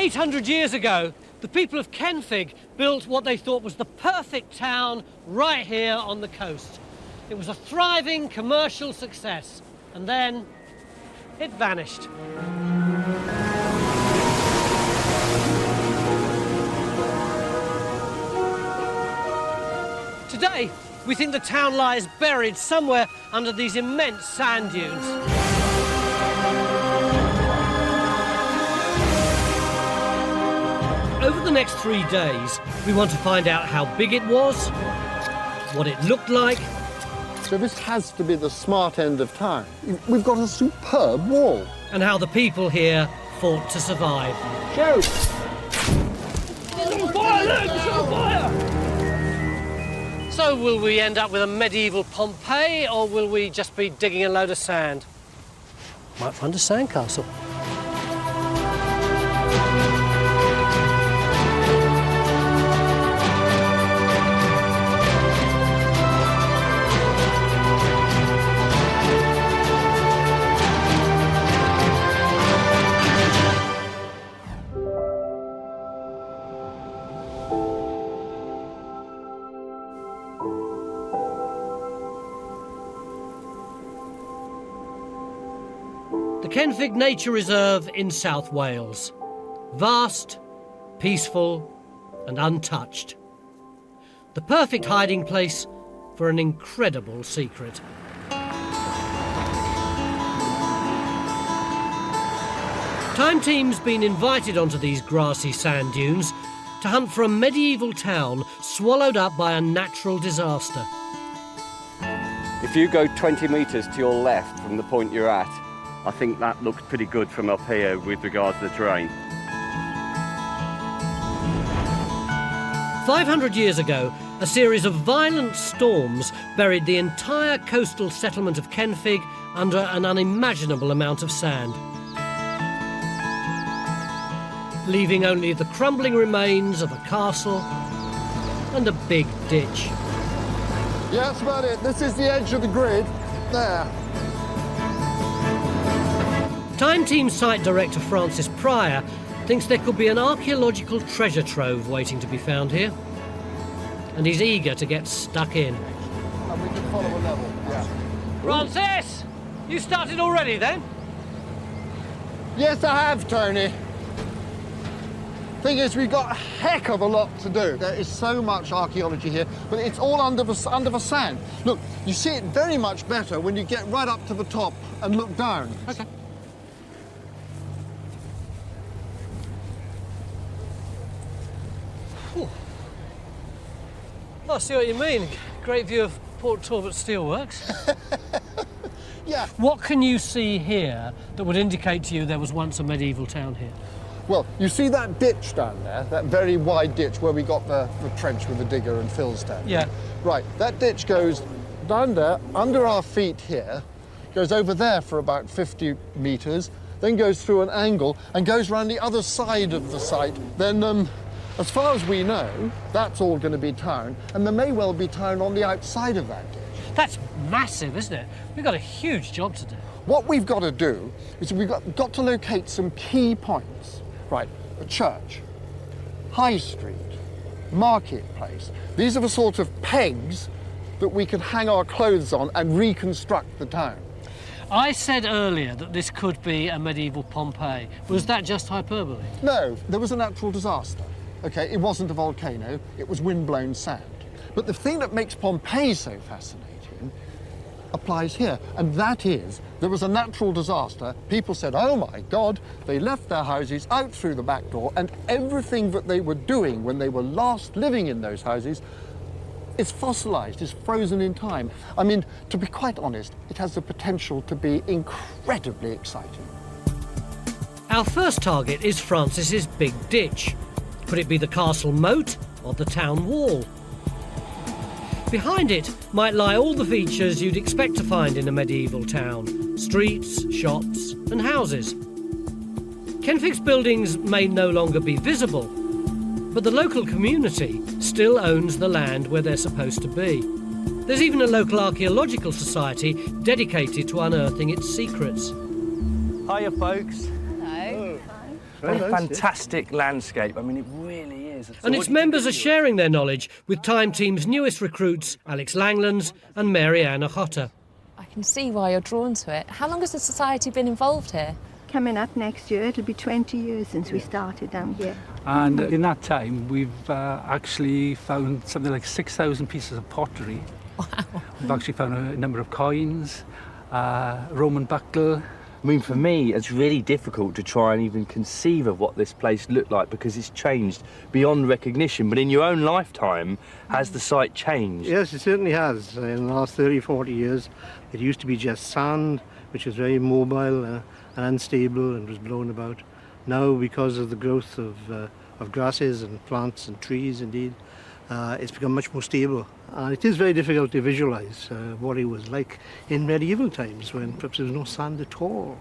800 years ago, the people of Kenfig built what they thought was the perfect town right here on the coast. It was a thriving commercial success, and then it vanished. Today, we think the town lies buried somewhere under these immense sand dunes. Over the next 3 days, we want to find out how big it was, what it looked like. So this has to be the smart end of town. We've got a superb wall. And how the people here fought to survive. Shoot! It's on fire, look! It's on fire! So will we end up with a medieval Pompeii, or will we just be digging a load of sand? Might find a sandcastle. The Kenfig Nature Reserve in South Wales. Vast, peaceful and untouched. The perfect hiding place for an incredible secret. Time Team's been invited onto these grassy sand dunes to hunt for a medieval town swallowed up by a natural disaster. If you go 20 metres to your left from the point you're at, I think that looks pretty good from up here with regards to the terrain. 500 years ago, a series of violent storms buried the entire coastal settlement of Kenfig under an unimaginable amount of sand, leaving only the crumbling remains of a castle and a big ditch. Yeah, that's about it. This is the edge of the grid. There. Time Team site director Francis Pryor thinks there could be an archaeological treasure trove waiting to be found here. And he's eager to get stuck in. And we can follow a level, yeah. Francis! You started already then? Yes, I have, Tony. Thing is, we've got a heck of a lot to do. There is so much archaeology here, but it's all under the sand. Look, you see it very much better when you get right up to the top and look down. Okay. I see what you mean. Great view of Port Talbot Steelworks. Yeah. What can you see here that would indicate to you there was once a medieval town here? Well, you see that ditch down there, that very wide ditch where we got the trench with the digger and Phil's down? Yeah. Right, that ditch goes down there, under our feet here, goes over there for about 50 metres, then goes through an angle and goes round the other side of the site. Then, as far as we know, that's all going to be town, and there may well be town on the outside of that ditch. That's massive, isn't it? We've got a huge job to do. What we've got to do is we've got to locate some key points. Right, a church, high street, marketplace. These are the sort of pegs that we can hang our clothes on and reconstruct the town. I said earlier that this could be a medieval Pompeii. Was that just hyperbole? No, there was a natural disaster. Okay, it wasn't a volcano, it was wind-blown sand. But the thing that makes Pompeii so fascinating applies here, and that is, there was a natural disaster. People said, oh my God, they left their houses out through the back door, and everything that they were doing when they were last living in those houses is fossilized, is frozen in time. I mean, to be quite honest, it has the potential to be incredibly exciting. Our first target is Francis's big ditch. Could it be the castle moat or the town wall? Behind it might lie all the features you'd expect to find in a medieval town. Streets, shops and houses. Kenfig's buildings may no longer be visible, but the local community still owns the land where they're supposed to be. There's even a local archaeological society dedicated to unearthing its secrets. Hiya, folks. Hello. Very a nice, fantastic landscape. I mean, it really is. And its members are sharing their knowledge with Time Team's newest recruits, Alex Langlands and Mary Ann Ochota. I can see why you're drawn to it. How long has the society been involved here? Coming up next year, it'll be 20 years since we started down here. And in that time, we've actually found something like 6,000 pieces of pottery. Wow. We've actually found a number of coins, Roman buckle. I mean, for me, it's really difficult to try and even conceive of what this place looked like because it's changed beyond recognition. But in your own lifetime, has the site changed? Yes, it certainly has. In the last 30, 40 years, it used to be just sand, which was very mobile and unstable and was blown about. Now, because of the growth of grasses and plants and trees, indeed, it's become much more stable. And it is very difficult to visualise what it was like in medieval times when perhaps there was no sand at all.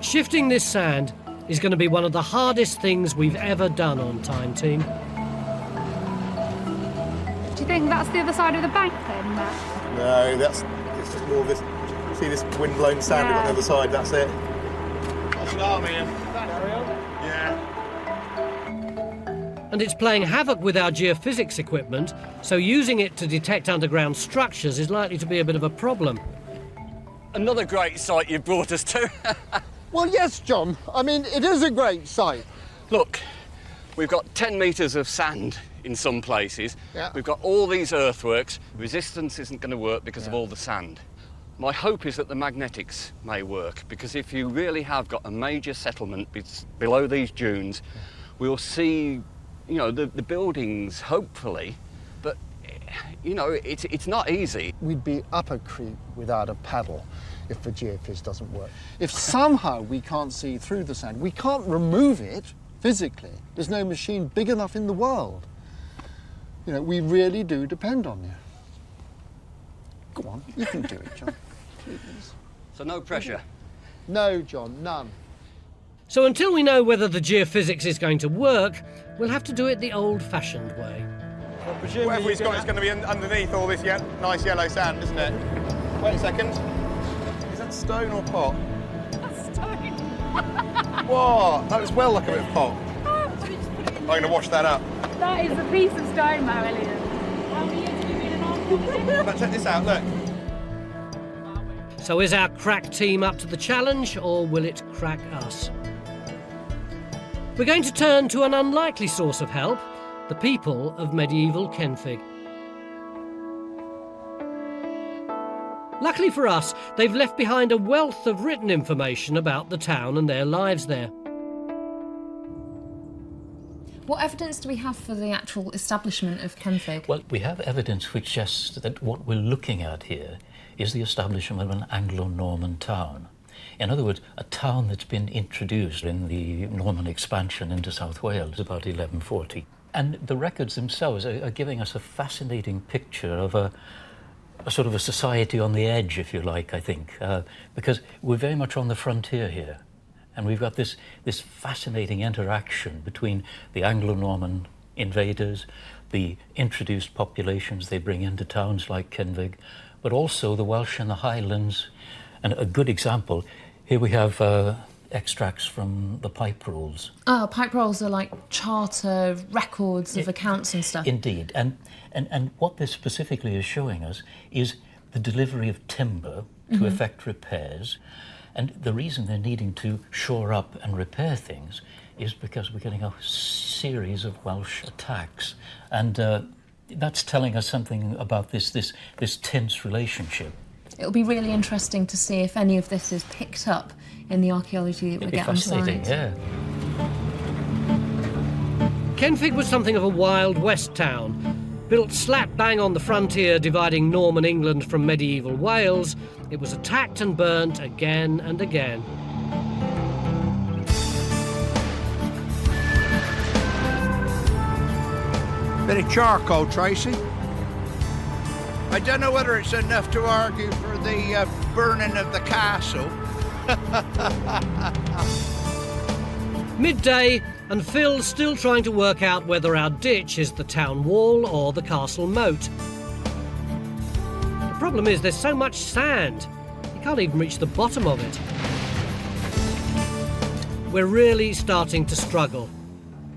Shifting this sand is going to be one of the hardest things we've ever done on Time Team. Do you think that's the other side of the bank then, Matt? No, it's just more of this. See this wind-blown sand on the other side, that's it. That's an arm here. Yeah. And it's playing havoc with our geophysics equipment, so using it to detect underground structures is likely to be a bit of a problem. Another great site you've brought us to. Well, yes, John. I mean, it is a great site. Look, we've got 10 metres of sand in some places. Yeah. We've got all these earthworks. Resistance isn't going to work because of all the sand. My hope is that the magnetics may work, because if you really have got a major settlement below these dunes, we'll see, you know, the buildings, hopefully, but, you know, it's not easy. We'd be up a creek without a paddle if the geophys doesn't work. If somehow we can't see through the sand, we can't remove it physically. There's no machine big enough in the world. You know, we really do depend on you. Go on, you can do it, John. Please. So no pressure? No, John, none. So until we know whether the geophysics is going to work, we'll have to do it the old-fashioned way. Whatever he's got is going to be underneath all this nice yellow sand, isn't it? Wait a second. Is that stone or pot? That's stone. What? That was well like a bit of pot. I'm going to wash that up. That is a piece of stone, Mo Elliott. How many years have you been in archaeology? But check this out, look. So is our crack team up to the challenge, or will it crack us? We're going to turn to an unlikely source of help, the people of medieval Kenfig. Luckily for us, they've left behind a wealth of written information about the town and their lives there. What evidence do we have for the actual establishment of Kenfig? Well, we have evidence which suggests that what we're looking at here is the establishment of an Anglo-Norman town. In other words, a town that's been introduced in the Norman expansion into South Wales about 1140. And the records themselves are giving us a fascinating picture of a sort of a society on the edge, if you like, I think, because we're very much on the frontier here. And we've got this fascinating interaction between the Anglo-Norman invaders, the introduced populations they bring into towns like Kenfig, but also the Welsh in the Highlands. And a good example, here we have extracts from the Pipe Rolls. Oh, Pipe Rolls are like charter records of accounts and stuff. Indeed. And what this specifically is showing us is the delivery of timber to effect repairs. And the reason they're needing to shore up and repair things is because we're getting a series of Welsh attacks. And that's telling us something about this tense relationship. It'll be really interesting to see if any of this is picked up in the archaeology that we get on site. Fascinating, yeah. Kenfig was something of a Wild West town. Built slap bang on the frontier dividing Norman England from medieval Wales, it was attacked and burnt again and again. Bit of charcoal, Tracy. I don't know whether it's enough to argue for the burning of the castle. Midday, and Phil's still trying to work out whether our ditch is the town wall or the castle moat. The problem is there's so much sand. You Can't even reach the bottom of it. We're really starting to struggle.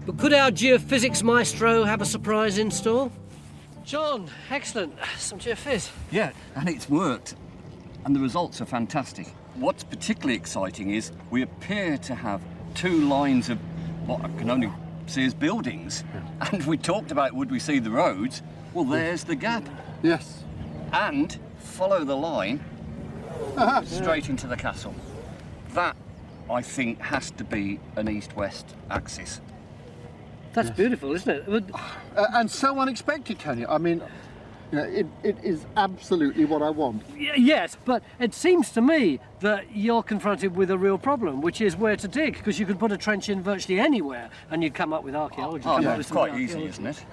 But could our geophysics maestro have a surprise in store? John, excellent. Some geophys. Yeah, and it's worked. And the results are fantastic. What's particularly exciting is we appear to have 2 lines of what I can only see as buildings. And we talked about would we see the roads? Well, there's the gap. Yes. And follow the line straight into the castle. That, I think, has to be an east-west axis. That's beautiful, isn't it? And so unexpected, Tony. I mean, you know, it is absolutely what I want. Yes, but it seems to me that you're confronted with a real problem, which is where to dig, because you could put a trench in virtually anywhere and you'd come up with archaeology. Oh, yeah, it's quite easy, isn't it?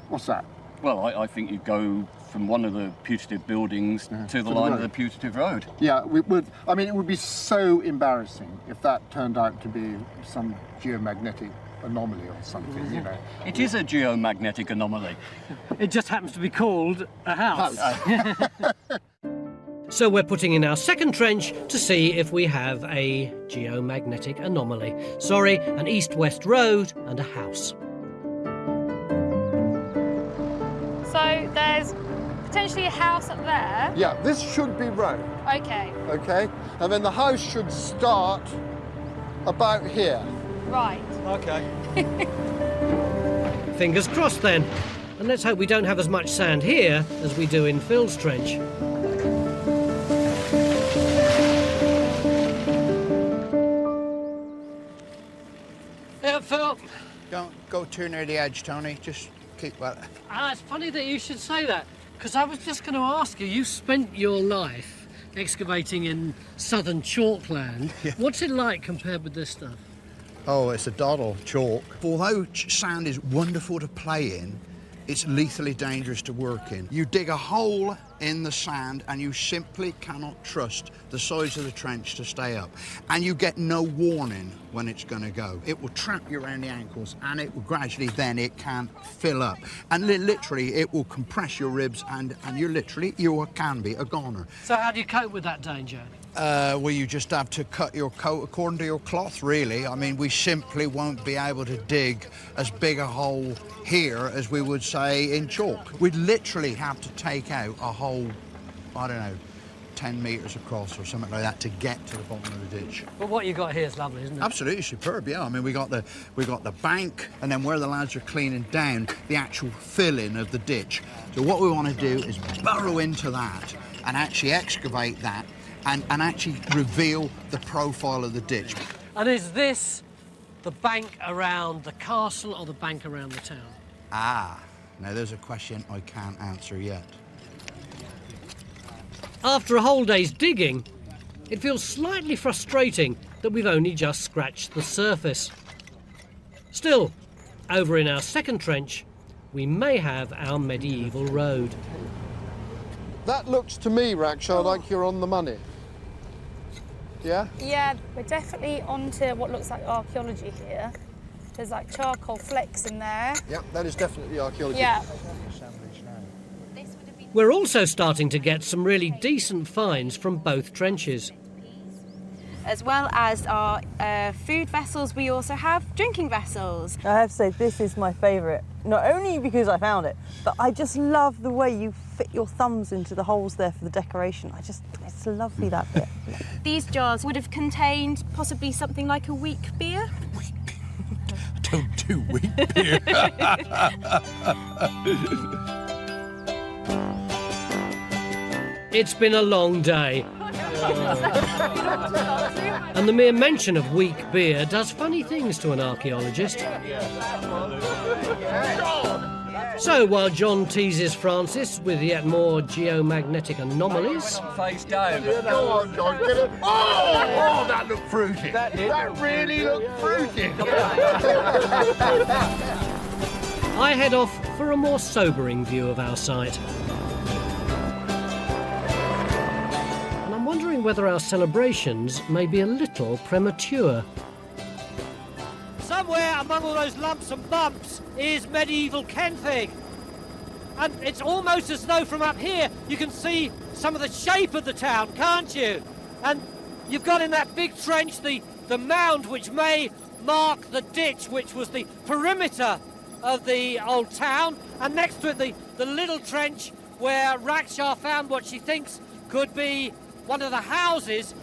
What's that? Well, I think you'd go from one of the putative buildings to the line of the putative road. Yeah, we would. I mean, it would be so embarrassing if that turned out to be some geomagnetic anomaly or something, you know. It is a geomagnetic anomaly. It just happens to be called a house. So we're putting in our second trench to see if we have a geomagnetic anomaly. Sorry, an east-west road and a house. So there's potentially a house up there. Yeah, this should be road. Okay. Okay, and then the house should start about here. Right. Okay. Fingers crossed then. And let's hope we don't have as much sand here as we do in Phil's trench. Yeah, Phil. Don't go too near the edge, Tony. Just keep well. It's funny that you should say that, because I was just going to ask you, you spent your life excavating in southern chalkland. Yeah. What's it like compared with this stuff? Oh, it's a doddle, chalk. Although sand is wonderful to play in, it's lethally dangerous to work in. You dig a hole in the sand and you simply cannot trust the size of the trench to stay up. And you get no warning when it's going to go. It will trap you around the ankles and it will gradually then it can fill up. And literally it will compress your ribs and you can be a goner. So how do you cope with that danger? Well, you just have to cut your coat according to your cloth, really. I mean, we simply won't be able to dig as big a hole here as we would say in chalk. We'd literally have to take out a hole, I don't know, 10 metres across or something like that to get to the bottom of the ditch. But what you got here is lovely, isn't it? Absolutely superb, yeah. I mean, we got the bank, and then where the lads are cleaning down, the actual filling of the ditch. So what we want to do is burrow into that and actually excavate that and actually reveal the profile of the ditch. And is this the bank around the castle or the bank around the town? Ah, now there's a question I can't answer yet. After a whole day's digging, it feels slightly frustrating that we've only just scratched the surface. Still, over in our second trench, we may have our medieval road. That looks to me, Raksha, like you're on the money. Yeah? Yeah, we're definitely onto what looks like archaeology here. There's like charcoal flecks in there. Yeah, that is definitely archaeology. Yeah. We're also starting to get some really decent finds from both trenches. As well as our food vessels, we also have drinking vessels. I have to say, this is my favourite. Not only because I found it, but I just love the way you fit your thumbs into the holes there for the decoration. It's lovely, that bit. These jars would have contained possibly something like a weak beer. Don't do weak beer. It's been a long day. And the mere mention of weak beer does funny things to an archaeologist. So while John teases Francis with yet more geomagnetic anomalies... Face down. Go on, John, get it. Oh, that looked fruity. That really looked fruity. I head off for a more sobering view of our site. And I'm wondering whether our celebrations may be a little premature. Somewhere among all those lumps and bumps is medieval Kenfig. And it's almost as though from up here you can see some of the shape of the town, can't you? And you've got in that big trench the mound which may mark the ditch, which was the perimeter of the old town, and next to it the little trench where Raksha found what she thinks could be one of the houses.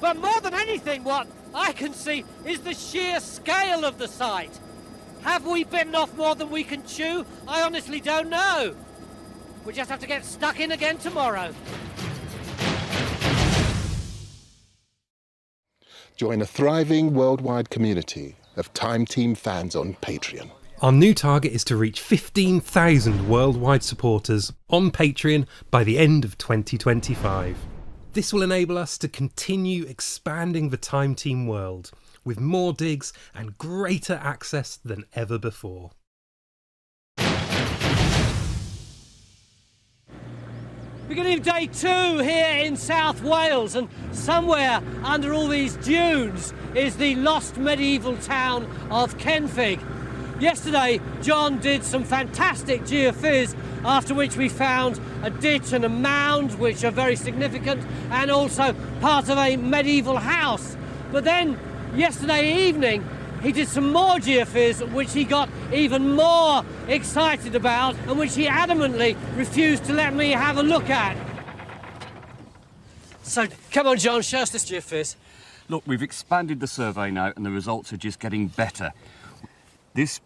But more than anything, what I can see is the sheer scale of the site. Have we bitten off more than we can chew? I honestly don't know. We just have to get stuck in again tomorrow. Join a thriving worldwide community of Time Team fans on Patreon. Our new target is to reach 15,000 worldwide supporters on Patreon by the end of 2025. This will enable us to continue expanding the Time Team world with more digs and greater access than ever before. Beginning of day 2 here in South Wales, and somewhere under all these dunes is the lost medieval town of Kenfig. Yesterday, John did some fantastic geophys, after which we found a ditch and a mound, which are very significant, and also part of a medieval house. But then, yesterday evening, he did some more geophys, which he got even more excited about, and which he adamantly refused to let me have a look at. So, come on, John, show us this geophys. Look, we've expanded the survey now, and the results are just getting better. This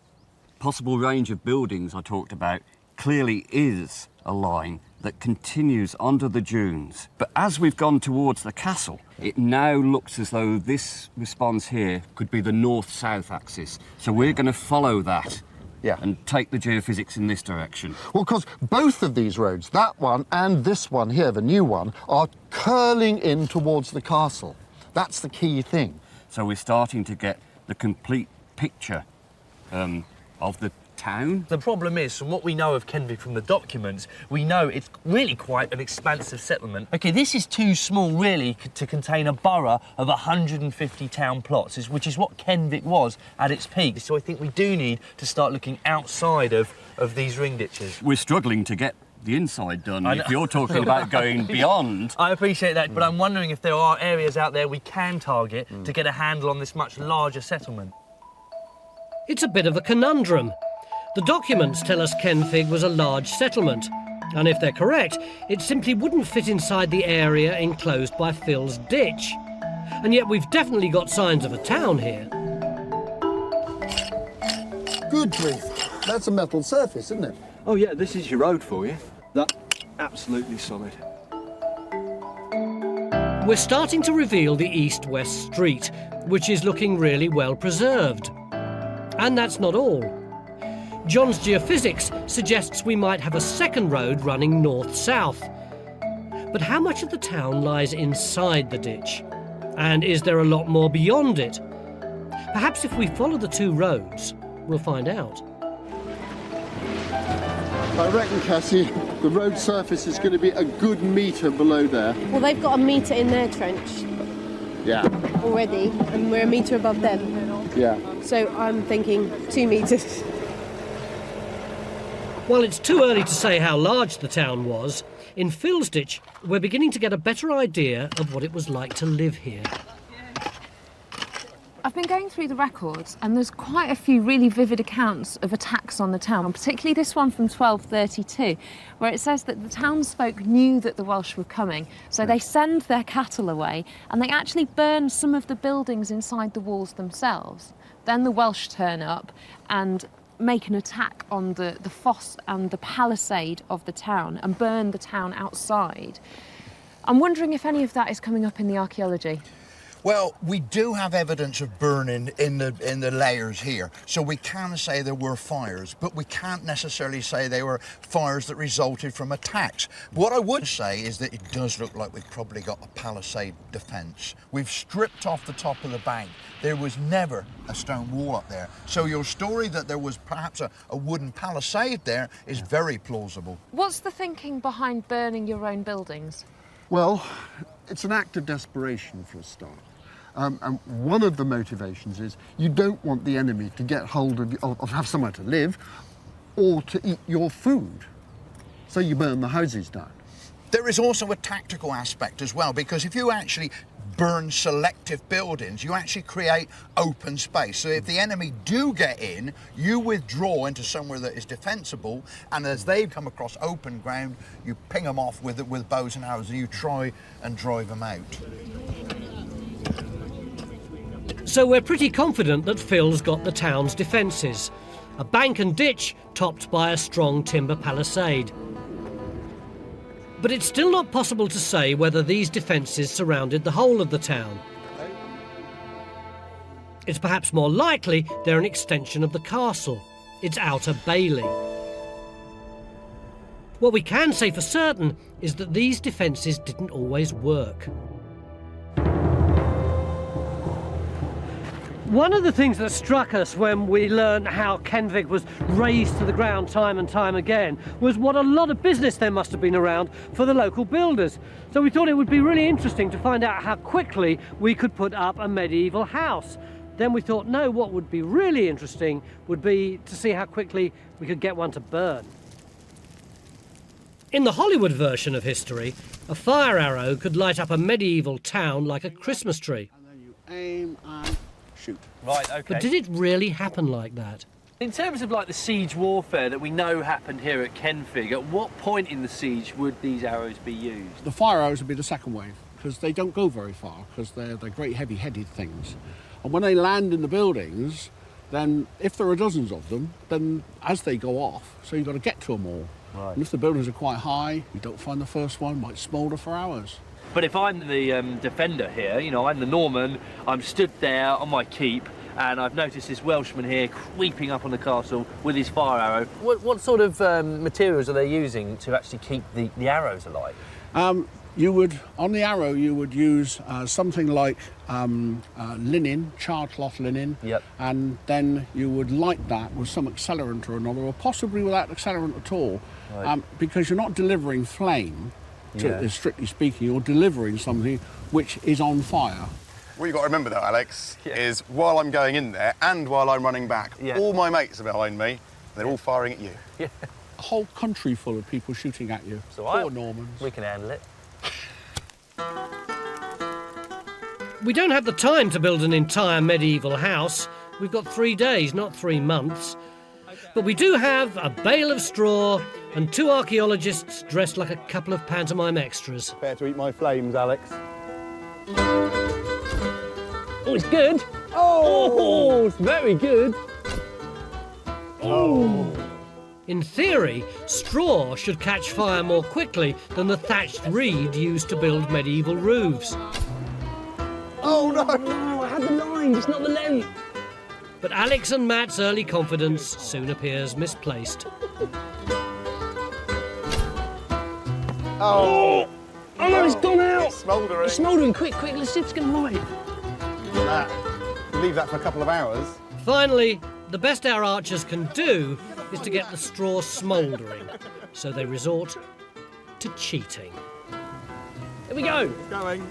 possible range of buildings I talked about clearly is a line that continues under the dunes. But as we've gone towards the castle, it now looks as though this response here could be the north-south axis. So we're going to follow that and take the geophysics in this direction. Well, because both of these roads, that one and this one here, the new one, are curling in towards the castle. That's the key thing. So we're starting to get the complete picture of the town. The problem is, from what we know of Kenfig from the documents, we know it's really quite an expansive settlement. OK, this is too small, really, to contain a borough of 150 town plots, which is what Kenfig was at its peak. So I think we do need to start looking outside of these ring ditches. We're struggling to get the inside done. If you're talking about going beyond... I appreciate that, but I'm wondering if there are areas out there we can target to get a handle on this much larger settlement. It's a bit of a conundrum. The documents tell us Kenfig was a large settlement, and if they're correct, it simply wouldn't fit inside the area enclosed by Phil's ditch. And yet we've definitely got signs of a town here. Good grief. That's a metal surface, isn't it? Oh yeah, this is your road for you. That's absolutely solid. We're starting to reveal the east-west street, which is looking really well preserved. And that's not all. John's geophysics suggests we might have a second road running north-south. But how much of the town lies inside the ditch? And is there a lot more beyond it? Perhaps if we follow the two roads, we'll find out. I reckon, Cassie, the road surface is going to be a good metre below there. Well, they've got a metre in their trench. Yeah. Already, and we're a metre above them. Yeah. So I'm thinking 2 metres. While it's too early to say how large the town was, in Phil's ditch we're beginning to get a better idea of what it was like to live here. I've been going through the records and there's quite a few really vivid accounts of attacks on the town, and particularly this one from 1232, where it says that the townsfolk knew that the Welsh were coming, so they send their cattle away and they actually burn some of the buildings inside the walls themselves. Then the Welsh turn up and make an attack on the fosse and the palisade of the town and burn the town outside. I'm wondering if any of that is coming up in the archaeology. Well, we do have evidence of burning in the layers here, so we can say there were fires, but we can't necessarily say they were fires that resulted from attacks. What I would say is that it does look like we've probably got a palisade defence. We've stripped off the top of the bank. There was never a stone wall up there, so your story that there was perhaps a wooden palisade there is very plausible. What's the thinking behind burning your own buildings? Well, it's an act of desperation for a start. And one of the motivations is you don't want the enemy to get hold of have somewhere to live or to eat your food. So you burn the houses down. There is also a tactical aspect as well, because if you actually burn selective buildings. You actually create open space. So if the enemy do get in, you withdraw into somewhere that is defensible, and as they come across open ground, you ping them off with bows and arrows, and you try and drive them out. So we're pretty confident that Phil's got the town's defences. A bank and ditch topped by a strong timber palisade. But it's still not possible to say whether these defences surrounded the whole of the town. It's perhaps more likely they're an extension of the castle, its outer bailey. What we can say for certain is that these defences didn't always work. One of the things that struck us when we learned how Kenfig was razed to the ground time and time again was what a lot of business there must have been around for the local builders. So we thought it would be really interesting to find out how quickly we could put up a medieval house. Then we thought, no, what would be really interesting would be to see how quickly we could get one to burn. In the Hollywood version of history, a fire arrow could light up a medieval town like a Christmas tree. And then you aim and shoot. Right, OK. But did it really happen like that? In terms of like the siege warfare that we know happened here at Kenfig, at what point in the siege would these arrows be used? The fire arrows would be the second wave, because they don't go very far, because they're great heavy-headed things. And when they land in the buildings, then if there are dozens of them, then as they go off, so you've got to get to them all. Right. And if the buildings are quite high, you don't find the first one, might smoulder for hours. But if I'm the defender here, you know, I'm the Norman, I'm stood there on my keep, and I've noticed this Welshman here creeping up on the castle with his fire arrow. What sort of materials are they using to actually keep the arrows alive? You would, on the arrow, you would use something like linen, charred cloth linen, yep. And then you would light that with some accelerant or another, or possibly without accelerant at all, right. Because you're not delivering flame, Yeah. strictly speaking, you're delivering something which is on fire. What you've got to remember though, Alex, is while I'm going in there and while I'm running back, all my mates are behind me, and they're all firing at you. Yeah. A whole country full of people shooting at you. So Poor Normans. We can handle it. We don't have the time to build an entire medieval house. We've got 3 days, not 3 months. But we do have a bale of straw and 2 archaeologists dressed like a couple of pantomime extras. Prepare to eat my flames, Alex. Oh, it's good. Oh, it's very good. Oh. In theory, straw should catch fire more quickly than the thatched reed used to build medieval roofs. Oh no! No, I had the line, just not the length. But Alex and Matt's early confidence soon appears misplaced. Oh! Oh no, it's gone out! It's smouldering. It's smouldering, quick, let's see if it's going to light. Leave that for a couple of hours. Finally, the best our archers can do is to get the straw smouldering, so they resort to cheating. Here we go! It's going.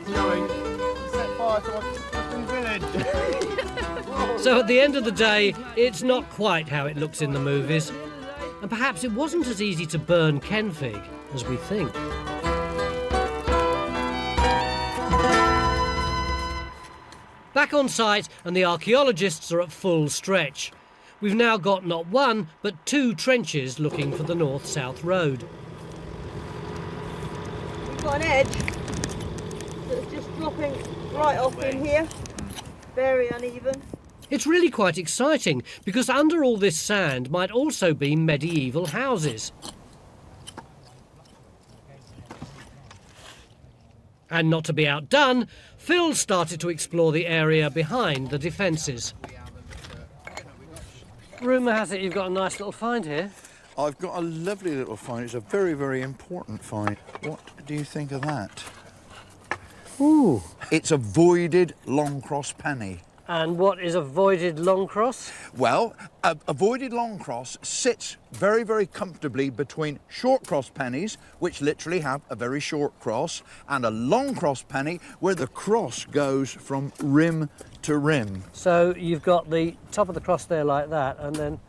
Set fire to my Christian village. So at the end of the day, it's not quite how it looks in the movies. And perhaps it wasn't as easy to burn Kenfig as we think. Back on site, and the archaeologists are at full stretch. We've now got not 1, but 2 trenches looking for the north-south road. We've got an edge that's just dropping right off in here. Very uneven. It's really quite exciting, because under all this sand might also be medieval houses. And not to be outdone, Phil started to explore the area behind the defences. Rumour has it you've got a nice little find here. I've got a lovely little find. It's a very, very important find. What do you think of that? Ooh. It's a voided long cross penny. And what is a voided long cross? Well, a voided long cross sits very, very comfortably between short cross pennies, which literally have a very short cross, and a long cross penny where the cross goes from rim to rim. So you've got the top of the cross there like that, and then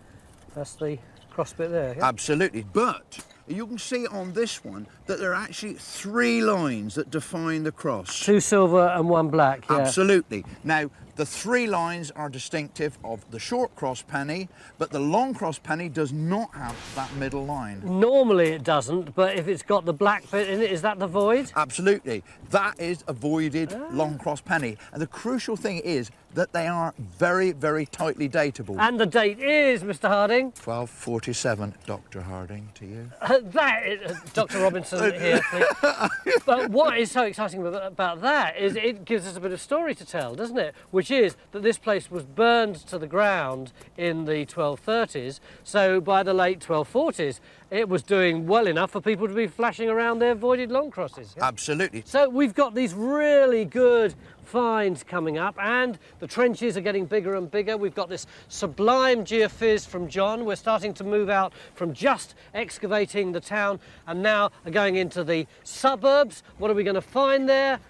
that's the cross bit there. Yeah? Absolutely, but You can see on this one that there are actually 3 lines that define the cross. 2 silver and 1 black, yeah. Absolutely. Now, the 3 lines are distinctive of the short cross penny, but the long cross penny does not have that middle line. Normally it doesn't, but if it's got the black bit in it, is that the void? Absolutely. That is a voided long cross penny. And the crucial thing is that they are very, very tightly datable. And the date is, Mr. Harding? 1247, Dr. Harding, to you. That is, Dr. Robinson here, please. But what is so exciting about that is it gives us a bit of story to tell, doesn't it? Which is that this place was burned to the ground in the 1230s, so by the late 1240s, it was doing well enough for people to be flashing around their voided long crosses. Yeah? Absolutely. So we've got these really good finds coming up, and the trenches are getting bigger and bigger. We've got this sublime geophys from John. We're starting to move out from just excavating the town and now are going into the suburbs. What are we going to find there?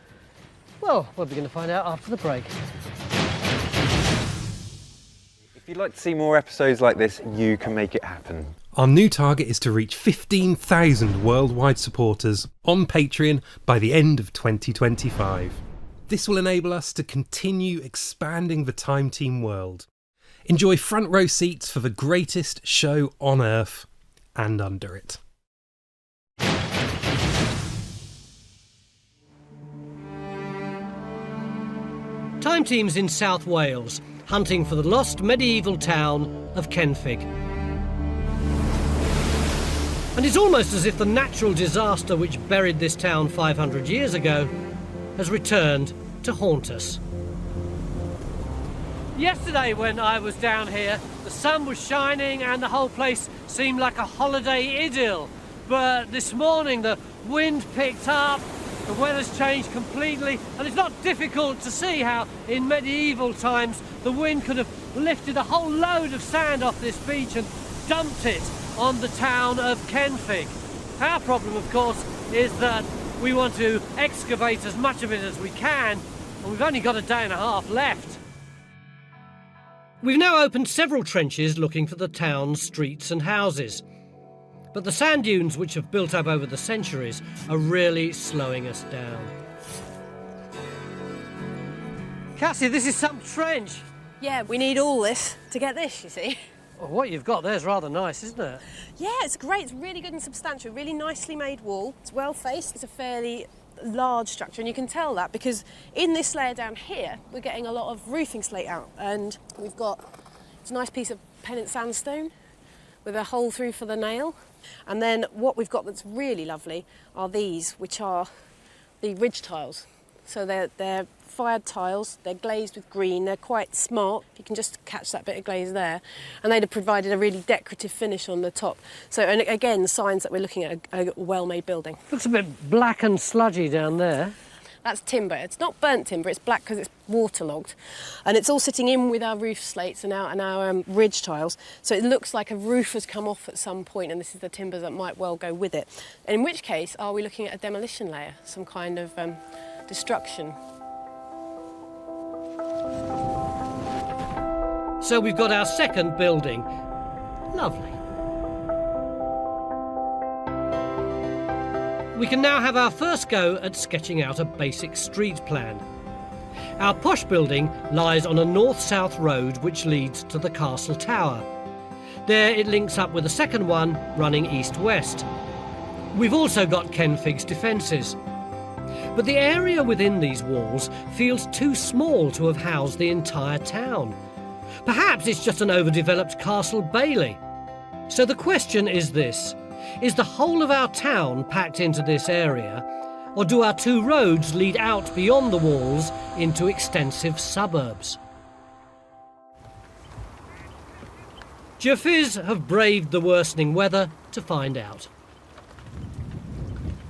Well, we're going to find out after the break. If you'd like to see more episodes like this, you can make it happen. Our new target is to reach 15,000 worldwide supporters on Patreon by the end of 2025. This will enable us to continue expanding the Time Team world. Enjoy front row seats for the greatest show on Earth and under it. Time Team's in South Wales, hunting for the lost medieval town of Kenfig. And it's almost as if the natural disaster which buried this town 500 years ago has returned to haunt us. Yesterday when I was down here, the sun was shining and the whole place seemed like a holiday idyll. But this morning the wind picked up, the weather's changed completely, and it's not difficult to see how in medieval times the wind could have lifted a whole load of sand off this beach and dumped it on the town of Kenfig. Our problem, of course, is that we want to excavate as much of it as we can, and we've only got a day and a half left. We've now opened several trenches looking for the town's streets and houses. But the sand dunes which have built up over the centuries are really slowing us down. Cassie, this is some trench. Yeah, we need all this to get this, you see. Well, what you've got there's rather nice, isn't it? Yeah, it's great. It's really good and substantial. Really nicely made wall. It's well faced. It's a fairly large structure, and you can tell that because in this layer down here, we're getting a lot of roofing slate out, and we've got it's a nice piece of pennant sandstone with a hole through for the nail. And then what we've got that's really lovely are these, which are the ridge tiles. So they're fired tiles, they're glazed with green, they're quite smart. You can just catch that bit of glaze there. And they'd have provided a really decorative finish on the top. So, and again, signs that we're looking at a well-made building. Looks a bit black and sludgy down there. That's timber. It's not burnt timber, it's black because it's waterlogged. And it's all sitting in with our roof slates and our ridge tiles. So it looks like a roof has come off at some point, and this is the timber that might well go with it. In which case, are we looking at a demolition layer, some kind of destruction? So we've got our second building. Lovely. We can now have our first go at sketching out a basic street plan. Our posh building lies on a north-south road which leads to the castle tower. There it links up with a second one running east-west. We've also got Kenfig's defences. But the area within these walls feels too small to have housed the entire town. Perhaps it's just an overdeveloped castle bailey. So the question is this: is the whole of our town packed into this area, or do our two roads lead out beyond the walls into extensive suburbs? Geophys have braved the worsening weather to find out.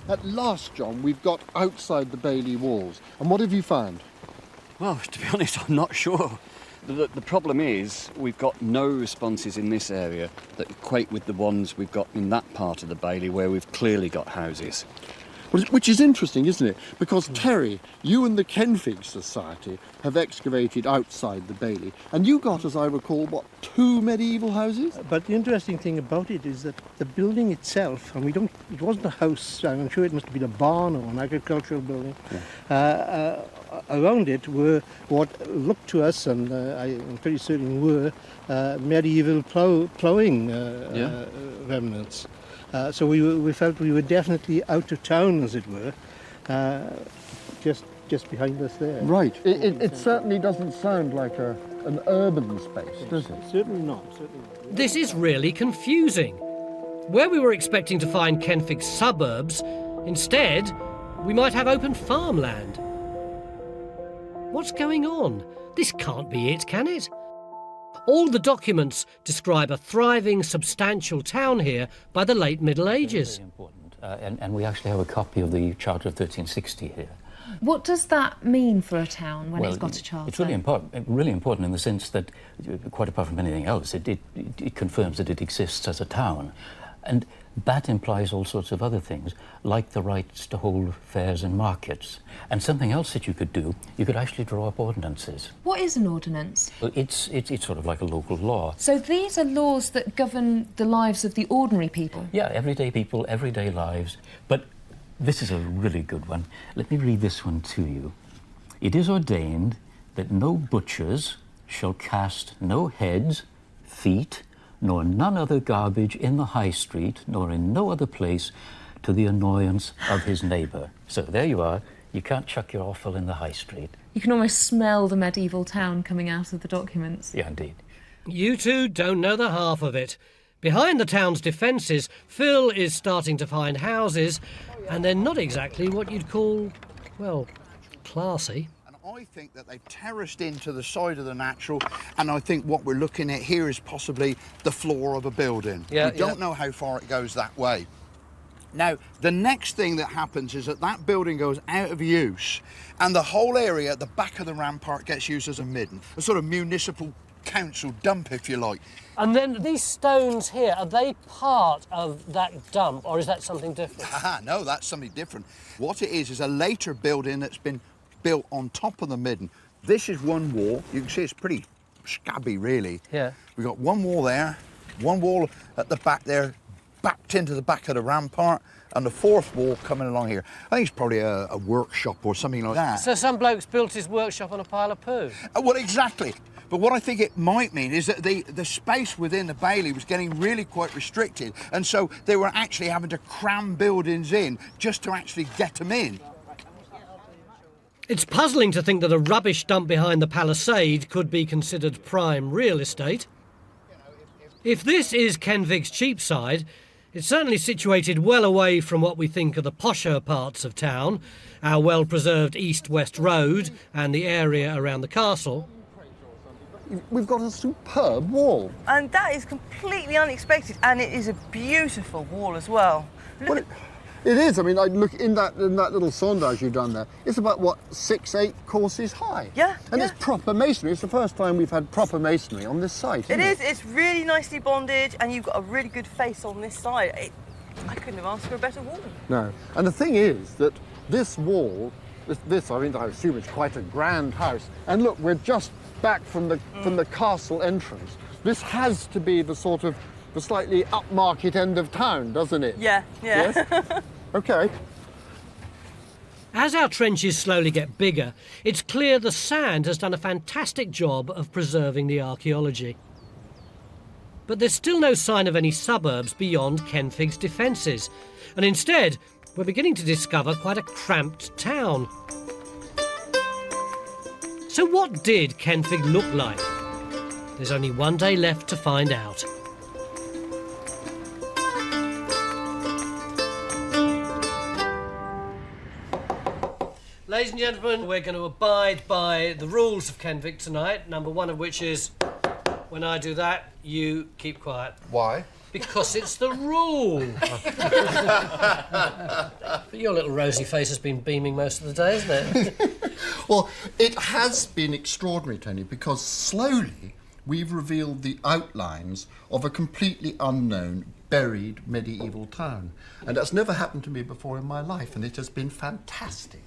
At last, John, we've got outside the bailey walls. And what have you found? Well, to be honest, I'm not sure. The problem is we've got no responses in this area that equate with the ones we've got in that part of the bailey where we've clearly got houses. Which is interesting, isn't it? Because, Terry, you and the Kenfig Society have excavated outside the Bailey, and you got, as I recall, what, 2 medieval houses? But the interesting thing about it is that the building itself, and it wasn't a house, I'm sure it must have been a barn or an agricultural building. Around it were what looked to us, and I'm pretty certain were, medieval ploughing remnants. So we felt we were definitely out of town, as it were, just behind us there. Right. It certainly doesn't sound like an urban space, does it? Certainly not. This is really confusing. Where we were expecting to find Kenfig suburbs, instead, we might have open farmland. What's going on? This can't be it, can it? All the documents describe a thriving, substantial town here by the late Middle Ages. Very important. And we actually have a copy of the Charter of 1360 here. What does that mean for a town when it's got a charter? It's really important in the sense that, quite apart from anything else, it confirms that it exists as a town. And that implies all sorts of other things, like the rights to hold fairs and markets. And something else that you could do, you could actually draw up ordinances. What is an ordinance? It's sort of like a local law. So these are laws that govern the lives of the ordinary people? Yeah, everyday people, everyday lives. But this is a really good one. Let me read this one to you. It is ordained that no butchers shall cast no heads, feet, nor none other garbage in the high street, nor in no other place, to the annoyance of his neighbour. So there you are. You can't chuck your offal in the high street. You can almost smell the medieval town coming out of the documents. Yeah, indeed. You two don't know the half of it. Behind the town's defences, Phil is starting to find houses, and they're not exactly what you'd call, well, classy. I think that they've terraced into the side of the natural, and I think what we're looking at here is possibly the floor of a building. We don't know how far it goes that way. Now, the next thing that happens is that building goes out of use, and the whole area at the back of the rampart gets used as a midden, a sort of municipal council dump, if you like. And then these stones here, are they part of that dump, or is that something different? No, that's something different. What it is a later building that's been built on top of the midden. This is one wall. You can see it's pretty scabby, really. Yeah. We've got one wall there, one wall at the back there, backed into the back of the rampart, and the fourth wall coming along here. I think it's probably a workshop or something like that. So some bloke's built his workshop on a pile of poo? Well, exactly. But what I think it might mean is that the space within the Bailey was getting really quite restricted, and so they were actually having to cram buildings in just to actually get them in. It's puzzling to think that a rubbish dump behind the palisade could be considered prime real estate. If this is Kenfig's Cheapside, it's certainly situated well away from what we think are the posher parts of town, our well-preserved east-west road and the area around the castle. We've got a superb wall. And that is completely unexpected, and it is a beautiful wall as well. Look It is. I mean, I look in that little sondage you've done there. It's about, what, 6-8 courses high? Yeah. And it's proper masonry. It's the first time we've had proper masonry on this site, isn't it? It is. It's really nicely bonded, and you've got a really good face on this side. I couldn't have asked for a better wall. No. And the thing is that this wall, this I mean, I assume it's quite a grand house. And look, we're just back from the castle entrance. This has to be the sort of the slightly upmarket end of town, doesn't it? Yeah. Yes? OK. As our trenches slowly get bigger, it's clear the sand has done a fantastic job of preserving the archaeology. But there's still no sign of any suburbs beyond Kenfig's defences, and instead, we're beginning to discover quite a cramped town. So what did Kenfig look like? There's only one day left to find out. Ladies and gentlemen, we're going to abide by the rules of Kenfig tonight, number one of which is, when I do that, you keep quiet. Why? Because it's the rule. But your little rosy face has been beaming most of the day, hasn't it? Well, it has been extraordinary, Tony, because slowly we've revealed the outlines of a completely unknown buried medieval town. And that's never happened to me before in my life, and it has been fantastic.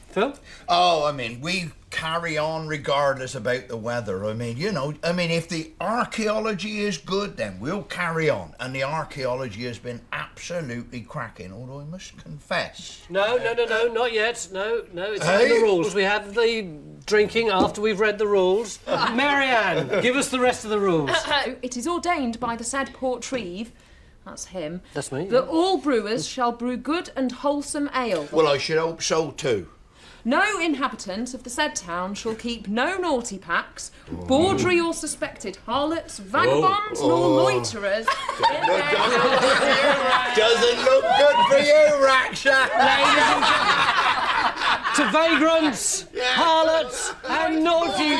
Phil? Oh, I mean, we carry on regardless about the weather. I mean, if the archaeology is good, then we'll carry on. And the archaeology has been absolutely cracking, although I must confess. No, not yet. No, it's in the rules. We have the drinking after we've read the rules. Marianne, give us the rest of the rules. It is ordained by the said Portreeve, that's him, That's me. that all brewers shall brew good and wholesome ale. Well, I should hope so too. No inhabitant of the said town shall keep no naughty packs, bawdry or suspected harlots, vagabonds, nor loiterers. Doesn't look good for you, Raksha. To vagrants, harlots, and naughty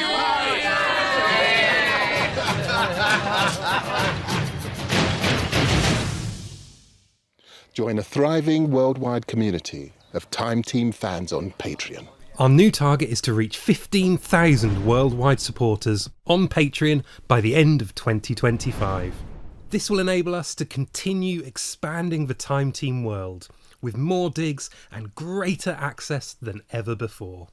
Join a thriving worldwide community of Time Team fans on Patreon. Our new target is to reach 15,000 worldwide supporters on Patreon by the end of 2025. This will enable us to continue expanding the Time Team world with more digs and greater access than ever before.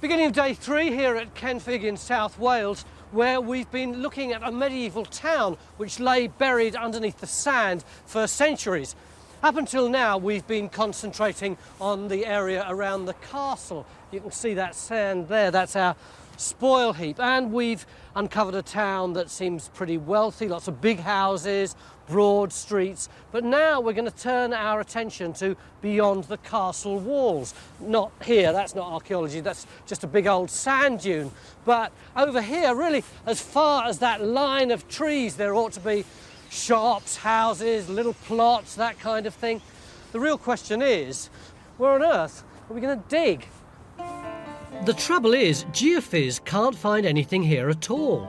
Beginning of day 3 here at Kenfig in South Wales, where we've been looking at a medieval town which lay buried underneath the sand for centuries. Up until now, we've been concentrating on the area around the castle. You can see that sand there, that's our spoil heap. And we've uncovered a town that seems pretty wealthy, lots of big houses, broad streets. But now we're going to turn our attention to beyond the castle walls. Not here, that's not archaeology, that's just a big old sand dune. But over here, really, as far as that line of trees, there ought to be shops, houses, little plots, that kind of thing. The real question is, where on earth are we going to dig? The trouble is, Geophys can't find anything here at all.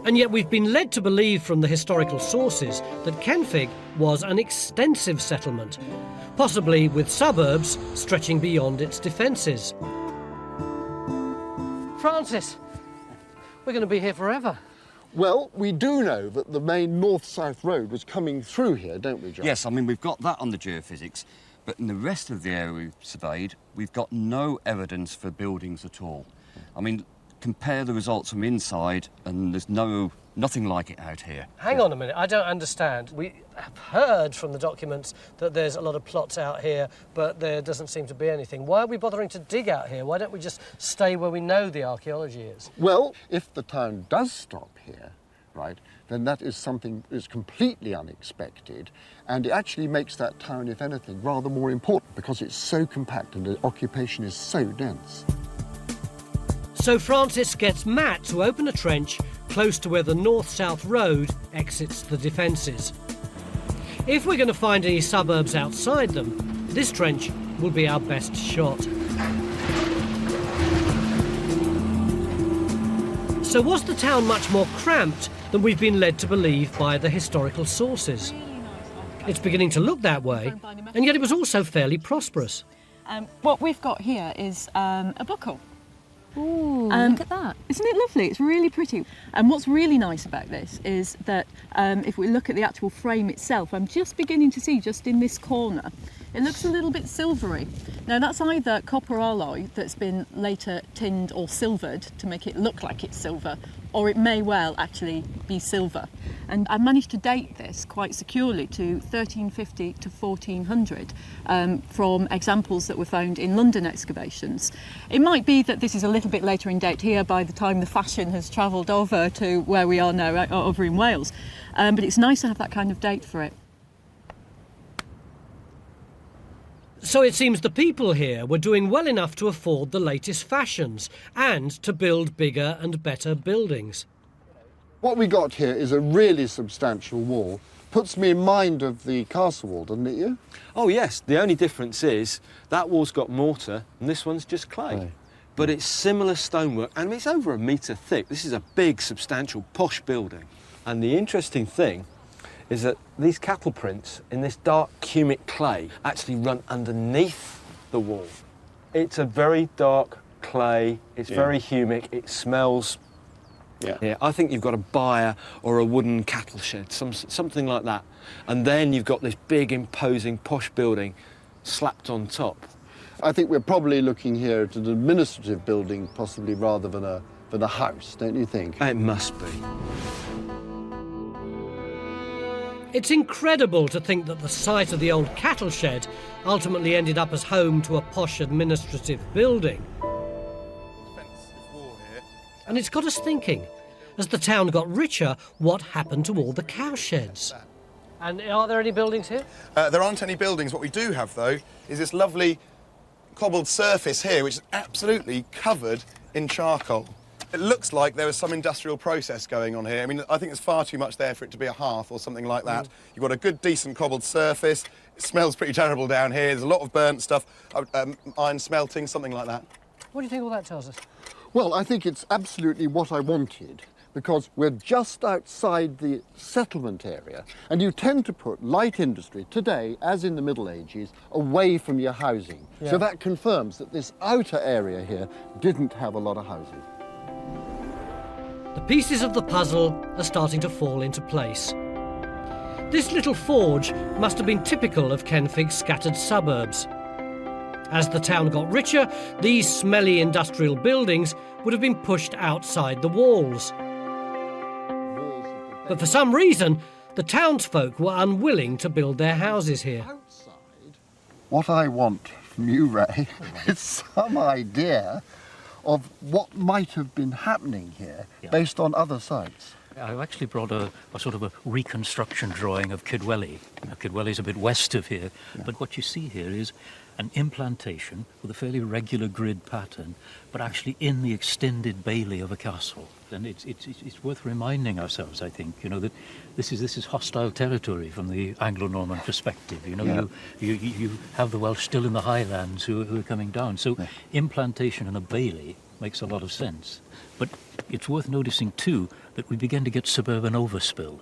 And yet we've been led to believe from the historical sources that Kenfig was an extensive settlement, possibly with suburbs stretching beyond its defences. Francis, we're going to be here forever. Well, we do know that the main north-south road was coming through here, don't we, John? Yes, I mean, we've got that on the geophysics, but in the rest of the area we've surveyed, we've got no evidence for buildings at all. I mean, compare the results from inside and there's nothing like it out here. Hang on a minute, I don't understand. We have heard from the documents that there's a lot of plots out here, but there doesn't seem to be anything. Why are we bothering to dig out here? Why don't we just stay where we know the archaeology is? Well, if the town does stop here, right, then that is something that's completely unexpected, and it actually makes that town, if anything, rather more important because it's so compact and the occupation is so dense. So Francis gets Matt to open a trench close to where the north-south road exits the defences. If we're going to find any suburbs outside them, this trench will be our best shot. So was the town much more cramped than we've been led to believe by the historical sources? It's beginning to look that way, and yet it was also fairly prosperous. What we've got here is a buckle. Ooh, look at that. Isn't it lovely? It's really pretty. And what's really nice about this is that if we look at the actual frame itself, I'm just beginning to see just in this corner, it looks a little bit silvery. Now that's either copper alloy that's been later tinned or silvered to make it look like it's silver, or it may well actually be silver. And I managed to date this quite securely to 1350 to 1400 from examples that were found in London excavations. It might be that this is a little bit later in date here by the time the fashion has travelled over to where we are now, over in Wales. But it's nice to have that kind of date for it. So it seems the people here were doing well enough to afford the latest fashions and to build bigger and better buildings. What we got here is a really substantial wall. Puts me in mind of the castle wall, doesn't it, you? Oh yes, the only difference is that wall's got mortar and this one's just clay. But it's similar stonework and it's over a metre thick. This is a big, substantial, posh building. And the interesting thing is that these cattle prints in this dark cumic clay actually run underneath the wall. It's a very dark clay, it's very humid, it smells. Yeah, I think you've got a byre or a wooden cattle shed, something like that. And then you've got this big, imposing, posh building slapped on top. I think we're probably looking here at an administrative building, possibly rather than a house, don't you think? It must be. It's incredible to think that the site of the old cattle shed ultimately ended up as home to a posh administrative building. And it's got us thinking, as the town got richer, what happened to all the cow sheds? And are there any buildings here? There aren't any buildings. What we do have, though, is this lovely cobbled surface here, which is absolutely covered in charcoal. It looks like there was some industrial process going on here. I mean, I think there's far too much there for it to be a hearth or something like that. You've got a good, decent cobbled surface. It smells pretty terrible down here. There's a lot of burnt stuff, iron smelting, something like that. What do you think all that tells us? Well, I think it's absolutely what I wanted, because we're just outside the settlement area, and you tend to put light industry today, as in the Middle Ages, away from your housing. Yeah. So that confirms that this outer area here didn't have a lot of houses. The pieces of the puzzle are starting to fall into place. This little forge must have been typical of Kenfig's scattered suburbs. As the town got richer, these smelly industrial buildings would have been pushed outside the walls. But for some reason, the townsfolk were unwilling to build their houses here. What I want from you, Ray, is some idea of what might have been happening here based on other sites. I've actually brought a sort of a reconstruction drawing of Kidwelly. Now, Kidwelly's a bit west of here, but what you see here is an implantation with a fairly regular grid pattern, but actually in the extended bailey of a castle. And it's worth reminding ourselves, I think, you know, that this is hostile territory from the Anglo-Norman perspective. You know, you have the Welsh still in the Highlands who are coming down. So implantation in a bailey makes a lot of sense. But it's worth noticing too that we begin to get suburban overspill.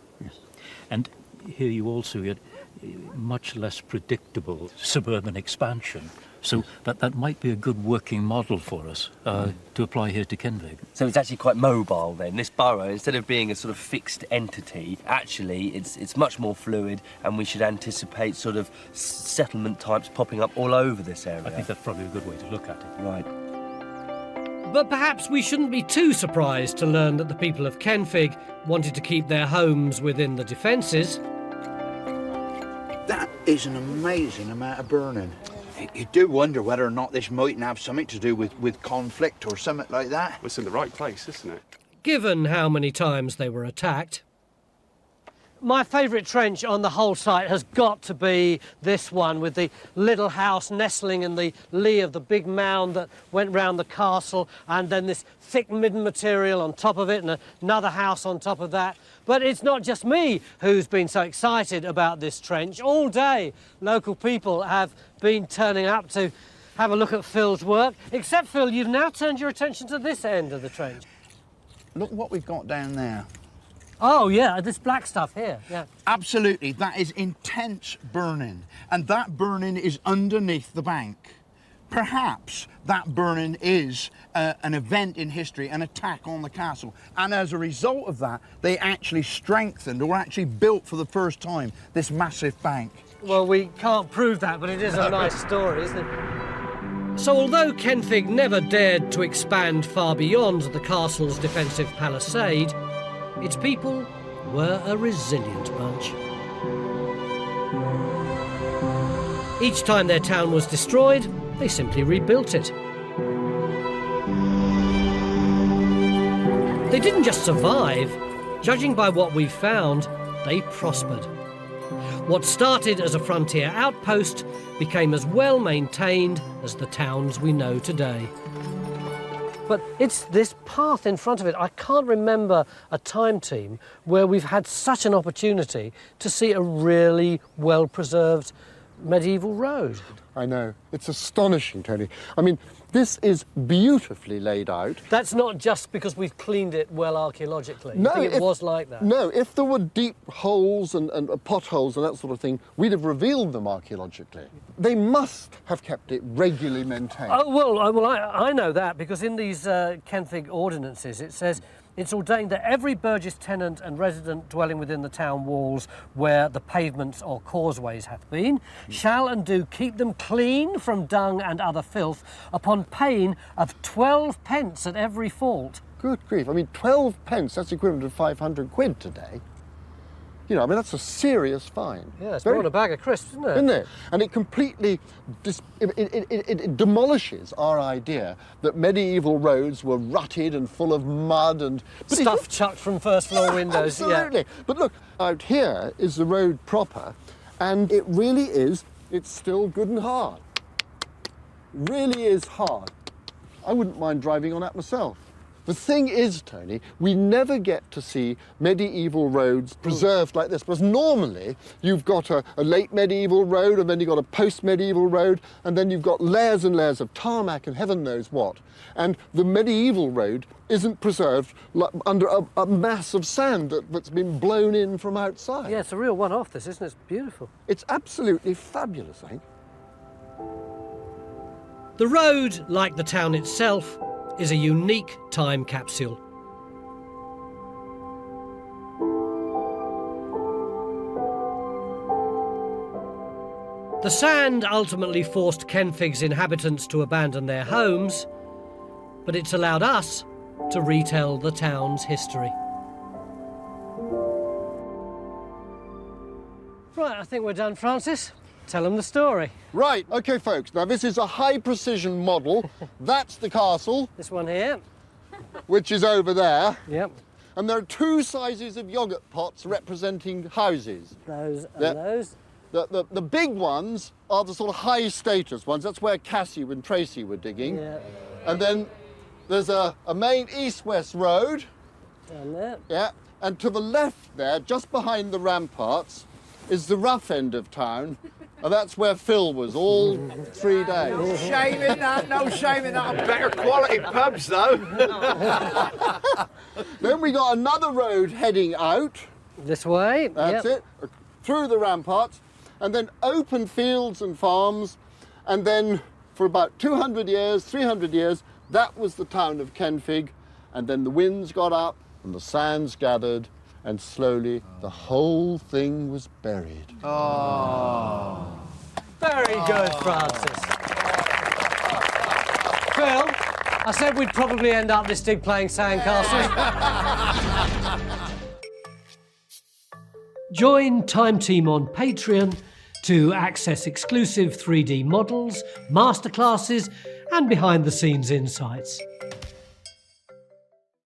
And here you also get much less predictable suburban expansion. So that might be a good working model for us to apply here to Kenfig. So it's actually quite mobile then. This borough, instead of being a sort of fixed entity, actually it's much more fluid, and we should anticipate sort of settlement types popping up all over this area. I think that's probably a good way to look at it. Right. But perhaps we shouldn't be too surprised to learn that the people of Kenfig wanted to keep their homes within the defences. That is an amazing amount of burning. You do wonder whether or not this mightn't have something to do with conflict or something like that. It's in the right place, isn't it? Given how many times they were attacked. My favourite trench on the whole site has got to be this one, with the little house nestling in the lee of the big mound that went round the castle, and then this thick midden material on top of it, and another house on top of that. But it's not just me who's been so excited about this trench. All day, local people have been turning up to have a look at Phil's work. Except, Phil, you've now turned your attention to this end of the trench. Look what we've got down there. Oh, yeah, this black stuff here, yeah. Absolutely, that is intense burning, and that burning is underneath the bank. Perhaps that burning is an event in history, an attack on the castle, and as a result of that, they actually strengthened, or actually built for the first time, this massive bank. Well, we can't prove that, but it is a nice story, isn't it? So although Kenfig never dared to expand far beyond the castle's defensive palisade, its people were a resilient bunch. Each time their town was destroyed, they simply rebuilt it. They didn't just survive. Judging by what we've found, they prospered. What started as a frontier outpost became as well maintained as the towns we know today. But it's this path in front of it. I can't remember a time team where we've had such an opportunity to see a really well-preserved medieval road. I know. It's astonishing, Tony. I mean, this is beautifully laid out. That's not just because we've cleaned it well archaeologically. No, You think it was like that? No, if there were deep holes and potholes and that sort of thing, we'd have revealed them archaeologically. They must have kept it regularly maintained. Oh, well, I know that because in these Kenfig ordinances it says it's ordained that every burgess, tenant and resident dwelling within the town walls where the pavements or causeways hath been shall and do keep them clean from dung and other filth upon pain of 12 pence at every fault. Good grief. I mean, 12 pence, that's equivalent to 500 quid today. You know, I mean, that's a serious fine. Yeah, it's more than a bag of crisps, isn't it? Isn't it? And it completely it demolishes our idea that medieval roads were rutted and full of mud and... Stuff chucked from first floor windows. Absolutely. Yeah. But look, out here is the road proper, and it really is, it's still good and hard. Really is hard. I wouldn't mind driving on that myself. The thing is, Tony, we never get to see medieval roads preserved like this, because normally you've got a late medieval road, and then you've got a post-medieval road, and then you've got layers and layers of tarmac and heaven knows what. And the medieval road isn't preserved under a mass of sand that's been blown in from outside. Yeah, it's a real one-off, this, isn't it? It's beautiful. It's absolutely fabulous, I think. The road, like the town itself, is a unique time capsule. The sand ultimately forced Kenfig's inhabitants to abandon their homes, but it's allowed us to retell the town's history. Right, I think we're done, Francis. Tell them the story. Right, OK, folks. Now, this is a high-precision model. That's the castle. This one here. Which is over there. Yep. And there are two sizes of yoghurt pots representing houses. Those and those. The big ones are the sort of high-status ones. That's where Cassie and Tracy were digging. Yeah. And then there's a main east-west road. Down there. Yeah. And to the left there, just behind the ramparts, is the rough end of town. And that's where Phil was all 3 days. No shame in that, no shame in that. Better quality pubs, though. Then we got another road heading out. This way. That's it. Through the ramparts. And then open fields and farms. And then for about 200 years, 300 years, that was the town of Kenfig. And then the winds got up and the sands gathered. And slowly, the whole thing was buried. Oh. Very good, Francis. Phil, I said we'd probably end up this dig playing sandcastles. Join Time Team on Patreon to access exclusive 3D models, masterclasses, and behind-the-scenes insights.